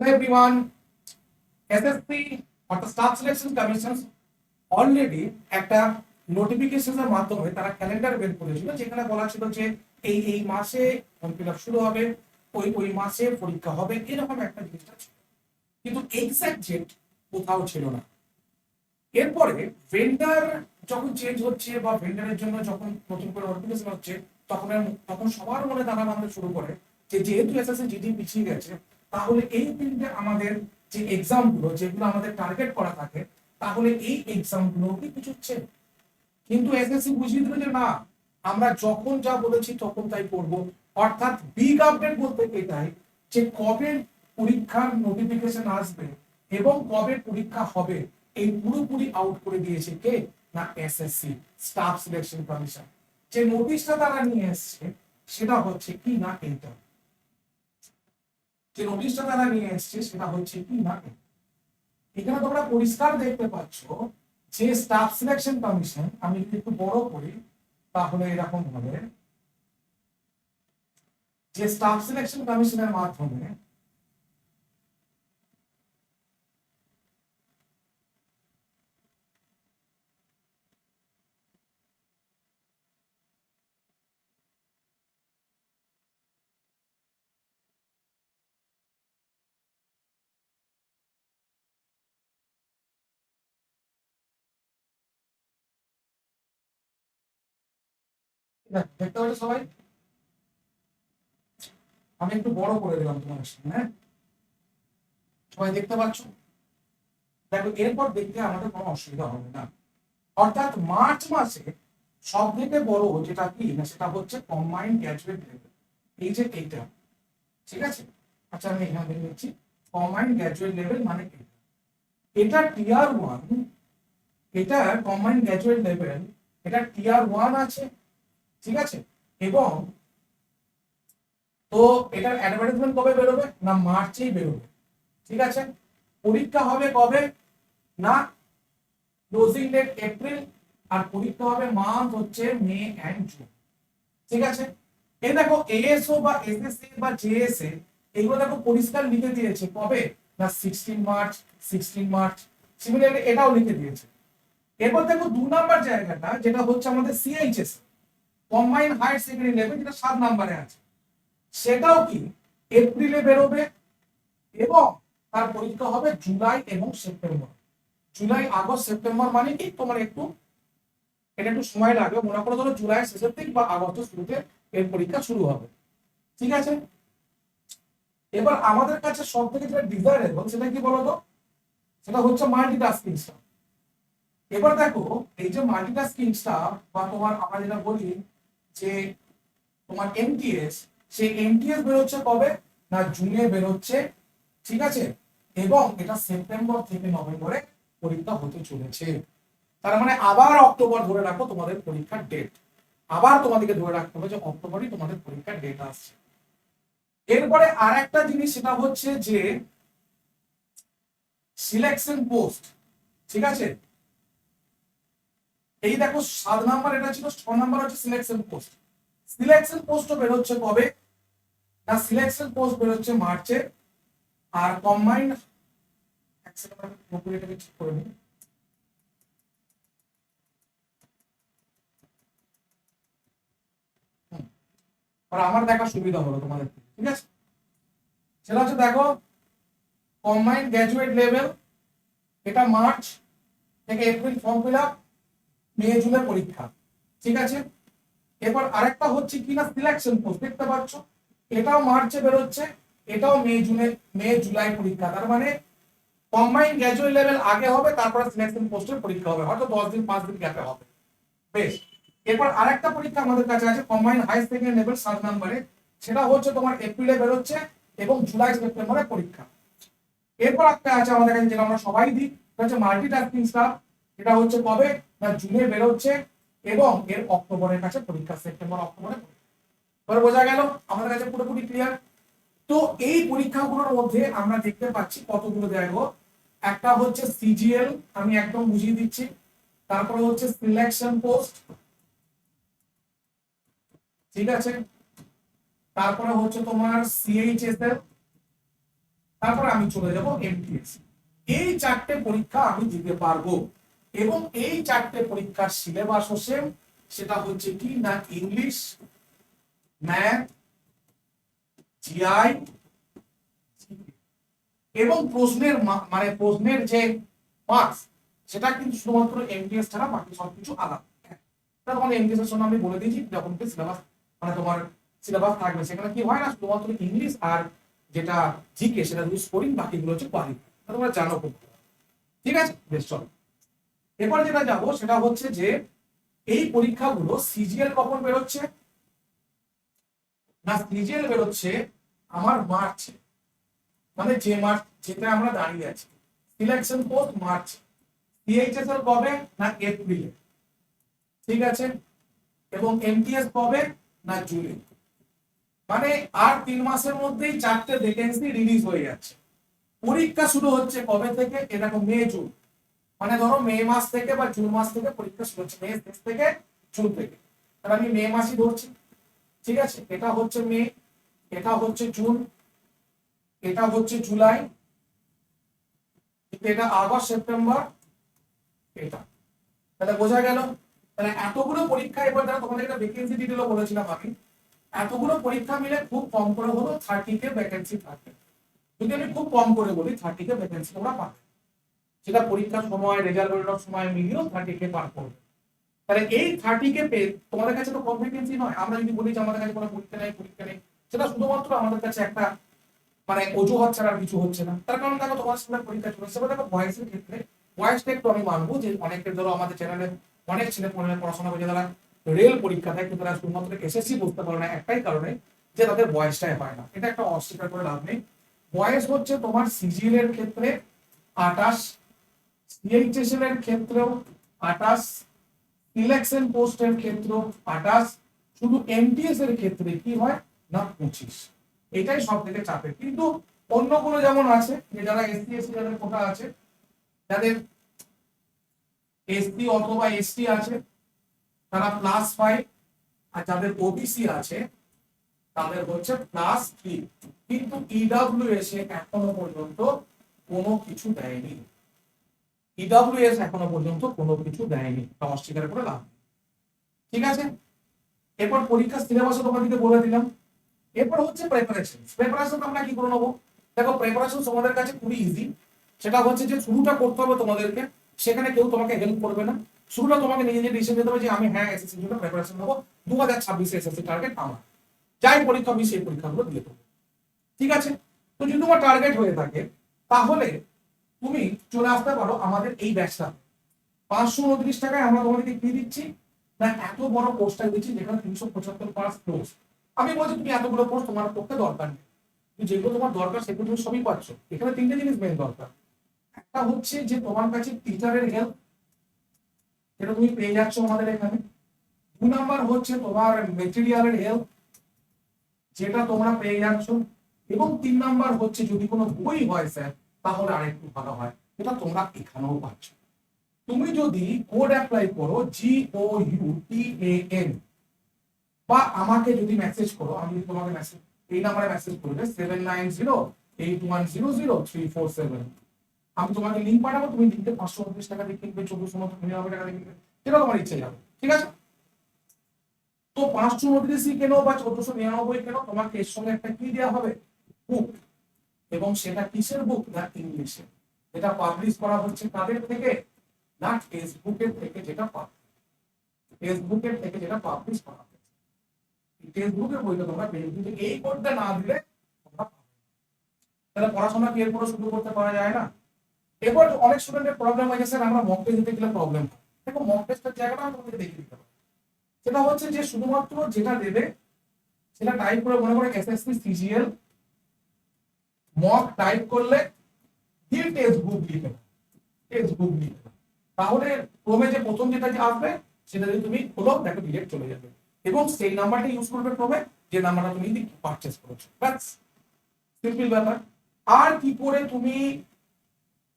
Hello everyone, SSC অর্থাৎ staff selection commission already একটা নোটিফিকেশনের মাধ্যমে তারা ক্যালেন্ডার বের করেছিল, যেখানে বলা ছিল যে এই মাসে ফর্ম ফিল আপ শুরু হবে, ওই মাসে পরীক্ষা হবে, এরকম একটা জিনিসটা ছিল। কিন্তু এক্সাক্ট ডেট কোথাও ছিল না। এরপরে ভেন্ডার যখন চেঞ্জ হচ্ছে বা ভেন্ডারের জন্য যখন নতুন করে নোটিফিকেশন হচ্ছে, তখন সবার মনে দানা বাঁধতে শুরু করে যে যেহেতু এসএসসি জিডি পিছিয়ে গেছে, তাহলে এই ফিল্ডে আমাদের যে এক্সাম গুলো যেগুলো আমাদের টার্গেট করা থাকে, তাহলে এই এক্সাম গুলো কি পিছুচ্ছে। কিন্তু এসএসসি বুঝিয়ে দিল যে না, আমরা যখন যা বলেছি তখন তাই করব। অর্থাৎ বিগ আপডেট বলতে এটাই যে কবে পরীক্ষার নোটিফিকেশন আসবে এবং কবে পরীক্ষা হবে, এই পুরোপুরি আউট করে দিয়েছে কে না এসএসসি স্টাফ সিলেকশন কমিশন। যে নোটিশটা তারা নিয়ে এসছে সেটা হচ্ছে কি না এইটা, যে নোটিশটা তারা নিয়ে এসছে সেটা হচ্ছে কি না এটা। এখানে তোমরা পরিষ্কার দেখতে পাচ্ছ যে স্টাফ সিলেকশন কমিশন, আমি যদি একটু বড় করি তাহলে এরকম হবে যে স্টাফ সিলেকশন কমিশনের মাধ্যমে দেখতে পাচ্ছ সবাই, আমি একটু বড় করে দিলাম তোমার সামনে, সবাই দেখতে পাচ্ছ। দেখো এরপর দেখতে আমাদের কোনো অসুবিধা হবে না। অর্থাৎ মার্চ মাসে সব থেকে বড় যেটা কি না সেটা হচ্ছে কম্বাইন্ড গ্র্যাজুয়েট লেভেল, এই যে এইটা, ঠিক আছে। আচ্ছা আমি এখানে দেখে নিচ্ছি কম্বাইন্ড গ্র্যাজুয়েট লেভেল মানে কি। এটা টিয়ার ওয়ান, এটা কম্বাইন্ড গ্র্যাজুয়েট লেভেল, এটা টিয়ার ওয়ান আছে, ঠিক আছে। এবং তো এটার অ্যাডভার্টাইজমেন্ট কবে বেরোবে না মার্চেই বেরোবে, ঠিক আছে। পরীক্ষা হবে কবে না ক্লোজিং ডেট এপ্রিল, আর পরীক্ষা হবে মান্থ হচ্ছে মে এন্ড জুন, ঠিক আছে। এই দেখো এএসও বা এসএসসি বা জেএসএ এগুলো দেখো পরিষ্কার লিখে দিয়েছে কবে না 16 মার্চ, 16 মার্চ। সিমিলারলি এটাও লিখে দিয়েছে। এরপর দেখো 2 নাম্বার জায়গাটা যেটা হচ্ছে আমাদের CHS combined higher secondary level, যেটা 7 নম্বরে আছে, সেটাও কি এপ্রিলে বেরোবে এবং তার পরীক্ষা হবে জুলাই এবং সেপ্টেম্বর। জুলাই আগস্ট সেপ্টেম্বর মানে কি তোমার এটা একটু সময় লাগবে, মনে করো ধরো জুলাই শেষের দিক বা আগস্টের শুরুতে এর পরীক্ষা শুরু হবে, ঠিক আছে। এবার আমাদের কাছে সব থেকে যেটা ডিজায়ারেবল সেটা কি বলতো, সেটা হচ্ছে মাল্টিটাস্কিং স্টাফ। এবার দেখো এই যে মাল্টিটাস্কিং স্টাফ বা তোমার আমরা যেটা বলি যে তোমার এমটিএস, সেই এমটিএস বেরোচ্ছে কবে না জুনে বেরোচ্ছে, ঠিক আছে। এবং এটা সেপ্টেম্বর থেকে নভেম্বরে পরীক্ষা হতে চলেছে। তার মানে আবার অক্টোবর ধরে রাখো তোমাদের পরীক্ষার ডেট, আবার তোমাদেরকে ধরে রাখতে হবে যে অক্টোবরই তোমাদের পরীক্ষার ডেট আসছে। এরপরে আর একটা জিনিস সেটা হচ্ছে যে সিলেকশন পোস্ট, ঠিক আছে। এই দেখো 7 নাম্বার এটা ছিল, 6 নাম্বার হচ্ছে সিলেকশন পোস্ট। সিলেকশন পোস্টও বেরোচ্ছে কবে না সিলেকশন পোস্ট বেরোচ্ছে মার্চে। আর কম্বাইন্ড এটাকে ঠিক করে নিই, আর আমার দেখা সুবিধা হলো তোমাদের, ঠিক আছে। সেটা হচ্ছে দেখো কম্বাইন্ড গ্র্যাজুয়েট লেভেল, এটা মার্চ থেকে এপ্রিল ফর্ম ফিল আপ, মে জুনের পরীক্ষা, ঠিক আছে। এরপর আরেকটা হচ্ছে কিনা সিলেকশন পোস্ট, দেখতে পাচ্ছ এটাও মার্চে বেরোচ্ছে, এটাও মে জুলাই পরীক্ষা। তার মানে কম্বাইন্ড গ্র্যাজুয়েট লেভেল আগে হবে, তারপরে সিলেকশন পোস্টের পরীক্ষা হবে, হয়তো 10 দিন 5 দিন গ্যাপে হবে। বেশ, এরপর আরেকটা পরীক্ষা আমাদের কাছে আছে কম্বাইন্ড হাই সেকেন্ডারি লেভেল 7 নম্বরে, সেটা হচ্ছে তোমার এপ্রিলে বেরোচ্ছে এবং জুলাই সেপ্টেম্বরে পরীক্ষা। এরপর একটা আছে আমাদের কাছে যেটা আমরা সবাই দিই, সেটা হচ্ছে মাল্টিটাস্কিং স্টাফ, এটা হচ্ছে কবে না জুনে বেরোচ্ছে এবং এর অক্টোবরের কাছে পরীক্ষা, সেপ্টেম্বর অক্টোবরে পরীক্ষা। বোঝা গেল আমাদের কাছে পুরোপুরি ক্লিয়ার। তো এই পরীক্ষাগুলোর মধ্যে আমরা দেখতে পাচ্ছি কতগুলো দেখো, একটা হচ্ছে সিজিএল, আমি একদম বুঝিয়ে দিচ্ছি, তারপরে হচ্ছে সিলেকশন পোস্ট, ঠিক আছে, তারপরে হচ্ছে তোমার সিএইচএসএল, তারপরে আমি চলে যাব এমটিএস। এই চারটে পরীক্ষা আমি দিতে পারবো এবং এই চারটে পরীক্ষার সিলেবাসও সেম। সেটা হচ্ছে কি না, ইংলিশ, ম্যাথ, জিআই এবং প্রশ্নের মানে প্রশ্নের যে মার্কস সেটা কিন্তু শুধুমাত্র এমটিএস ছাড়া বাকি সবকিছু আলাদা। তার মানে এমটিএস এর জন্য আমি বলে দিয়েছি যখন সিলেবাস মানে তোমার সিলেবাস থাকবে সেখানে কি হয় না, শুধুমাত্র ইংলিশ আর যেটা জিকে সেটা শুধু স্কোরিং, বাকিগুলো হচ্ছে কোয়ালিটি। তোমরা জানো খুব ভালো। ঠিক আছে, বেশ চলো এরপর যেটা যাবো সেটা হচ্ছে যে এই পরীক্ষাগুলো সিজিএল কখন বেরোচ্ছে না, সিজিএল বেরোচ্ছে আমার মার্চে, মানে যে মার্চ যেটা আমরা দাঁড়িয়ে আছি। সিলেকশন পোস্ট মার্চ, সিএইচএসএল কবে না এপ্রিলে, ঠিক আছে, এবং এমটিএস কবে না জুনে। মানে আর 3 মাসের মধ্যেই 4টে ভ্যাকেন্সি রিলিজ হয়ে যাচ্ছে। পরীক্ষা শুরু হচ্ছে কবে থেকে, এটা মে জুন, মানে ধরো মে মাস থেকে বা জুন মাস থেকে পরীক্ষা শুরু হচ্ছে, মে শেষ থেকে জুন থেকে। তাহলে আমি মে মাসই ধরছি, ঠিক আছে। এটা হচ্ছে মে, এটা হচ্ছে জুন, এটা হচ্ছে জুলাই, এটা আগস্ট, সেপ্টেম্বর, এটা। তাহলে বোঝা গেল। তাহলে এতগুলো পরীক্ষা, এবার যারা তোমাদের একটা ভ্যাকেন্সি ডিটেলও বলেছিলাম আমি, এতগুলো পরীক্ষা মিলে খুব কম করে হলো 30 কে ভ্যাকেন্সি থাকবে। যদি আমি খুব কম করে বলি 30 কে ভ্যাকেন্সি তোমরা পাবে, সেটা পরীক্ষার সময় রেজাল্ট বেরোনোর সময় মিলিয়েও 30 কে পার করবে। তাহলে এই 30 কে পেয়ে তোমাদের কাছে তো কম ভ্যাকেন্সি নয়। আমরা যদি বলি যে আমাদের কাছে কোনো পরীক্ষা নেই, সেটা শুধুমাত্র আমাদের কাছে একটা মানে অজুহাত ছাড়া কিছু হচ্ছে না। তার কারণ দেখো তোমার সামনে পরীক্ষা চলছে, দেখো ভয়েসের ক্ষেত্রে ভয়েসটা একটু আমি মানবো যে অনেকের ধরো আমাদের চ্যানেলে অনেক ছেলে পড়াশোনা করে যারা রেল পরীক্ষা দেয় কিন্তু তারা শুধুমাত্র এসএসসি বুঝতে পারে না একটাই কারণে, যে তাদের বয়সটাই হয় না। এটা একটা অস্বীকার করে লাভ নেই। বয়স হচ্ছে তোমার সিজিএল এর ক্ষেত্রে 28, সিএইচএসএল এর ক্ষেত্রেও 28, ইলেকশন পোস্টের ক্ষেত্রেও 28, শুধু এমটিএস এর ক্ষেত্রে কি হয় না 25। এটাই সব থেকে চাপের। কিন্তু অন্যগুলো যেমন আছে যে যারা এসসি এসটি যাদের কোটা আছে, যাদের এসসি অথবা এসটি আছে তারা +5, আর যাদের ওবিসি আছে তাদের হচ্ছে +3। কিন্তু ইডব্লিউএস এখনো পর্যন্ত কোনো কিছু দেয়নি, ইডব্লিউএস এখনো পর্যন্ত কোনো কিছু দেয়নি, অস্বীকার করে লাভ। ঠিক আছে, এরপর পরীক্ষার সিলেবাসও তোমাদেরকে বলে দিলাম। এরপর হচ্ছে প্রিপারেশন আমরা কি করে নেবো। দেখো প্রিপারেশন তোমাদের কাছে খুবই ইজি। সেটা হচ্ছে যে শুরুটা করতে হবে তোমাদেরকে, সেখানে কেউ তোমাকে হেল্প করবে না। শুরুটা তোমাকে নিজে নিজে ডিসিশন নিতে হবে যে আমি হ্যাঁ এসএসসি জন্য প্রিপারেশন নেবো, 2026 এসএসসি টার্গেট আমার, যাই পরীক্ষা আমি সেই পরীক্ষাগুলো দিয়ে দেবো। ঠিক আছে, তো যদি তোমার টার্গেট হয়ে থাকে তাহলে তুমি চলে আসতে পারো আমাদের এই ব্যাচটা। 529 টাকায় আমরা তোমাদেরকে কি দিচ্ছি না, এত বড় কোর্সটা দিচ্ছি যেখানে 375 পাস কোর্স। আমি বলছি তুমি এতগুলো কোর্স তোমার পক্ষে দরকার নেই, যেগুলো তোমার দরকার সেগুলো তুমি সবই পাচ্ছ। এখানে 3টে জিনিস মেন দরকার। একটা হচ্ছে যে তোমার কাছে টিচারের হেল্প, যেটা তুমি পেয়ে যাচ্ছ আমাদের এখানে। 2 নাম্বার হচ্ছে তোমার মেটেরিয়ালের হেল্প, যেটা তোমরা পেয়ে যাচ্ছ। এবং 3 নাম্বার হচ্ছে যদি কোনো বই হয় স্যার তাহলে আরেকটু ভালো হয়, এটা তোমরা এখানেও পাচ্ছ। তুমি যদি কোড অ্যাপ্লাই করো GOUTAN বা আমাকে যদি মেসেজ করো, আমি যদি তোমাকে মেসেজ এই নাম্বারে মেসেজ করবে 7908100347, আমি তোমাকে লিংক পাঠাবো, তুমি লিংকে 529 টাকা দিয়ে কিনবে, 1499 টাকা দিয়ে কিনবে, যেটা তোমার ইচ্ছে যাবে। ঠিক আছে, তো 529 কেন বা 1499 কেন, তোমাকে এর সঙ্গে একটা কি দেওয়া হবে, বুক। এবং সেটা কিসের বুক না ইংলিশে, যেটা পাবলিশ করা হচ্ছে কাদের থেকে না ফেসবুকের থেকে, যেটা ফেসবুকের থেকে যেটা পাবলিশ করা হচ্ছে। ফেসবুকের বইটা তোমরা পেয়ে, কিন্তু এই কোডটা না দিলে তোমরা তাহলে পড়াশোনা কি এরপরে শুরু করতে পারা যায় না। এবার অনেক স্টুডেন্টের প্রবলেম হয়ে গেছে, আমরা মক টেস্ট দিতে গেলে প্রবলেম হয়। দেখো মক টেস্টের জায়গাটা আমি তোমাকে দেখিয়ে দিতে পারি। সেটা হচ্ছে যে শুধুমাত্র যেটা দেবে সেটা টাইপ করে মনে করে এসএসসি সিজিএল মক টাইপ করলে দিয়ে টেক্সট বুক লিখে তাহলে ক্রমে যে প্রথম যেটা আসবে সেটা যদি তুমি খোলো দেখো ডিরেক্ট চলে যাবে, এবং সেই নাম্বারটা ইউজ করবে ক্রমে যে নাম্বারটা তুমি পারচেজ করেছো। ব্যাস, সিম্পল ব্যাপার। আর কি করে তুমি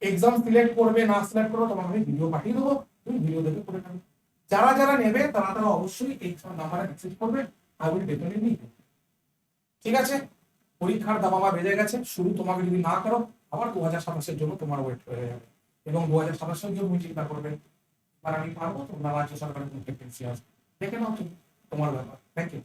এক্সাম সিলেক্ট করবে না সিলেক্ট করবে তোমাকে আমি ভিডিও পাঠিয়ে দেবো, তুমি ভিডিও দেখে করে নেবে। যারা যারা নেবে তারা অবশ্যই এই নাম্বারে মেসেজ করবে, আই উইল ডেফিনেটলি। ঠিক আছে, পরীক্ষার দাবাবা বেজে গেছে, শুরু তোমাকে যদি না করো আবার 2027-এর জন্য তোমার ওয়েট হয়ে যাবে, এবং 2027-এর জন্য তুমি চিন্তা করবে আর আমি পারবো তো না, রাজ্য সরকারের কোনো ভ্যাকেন্সি আছে, দেখে নাও তুমি, তোমার ব্যাপার। Thank you.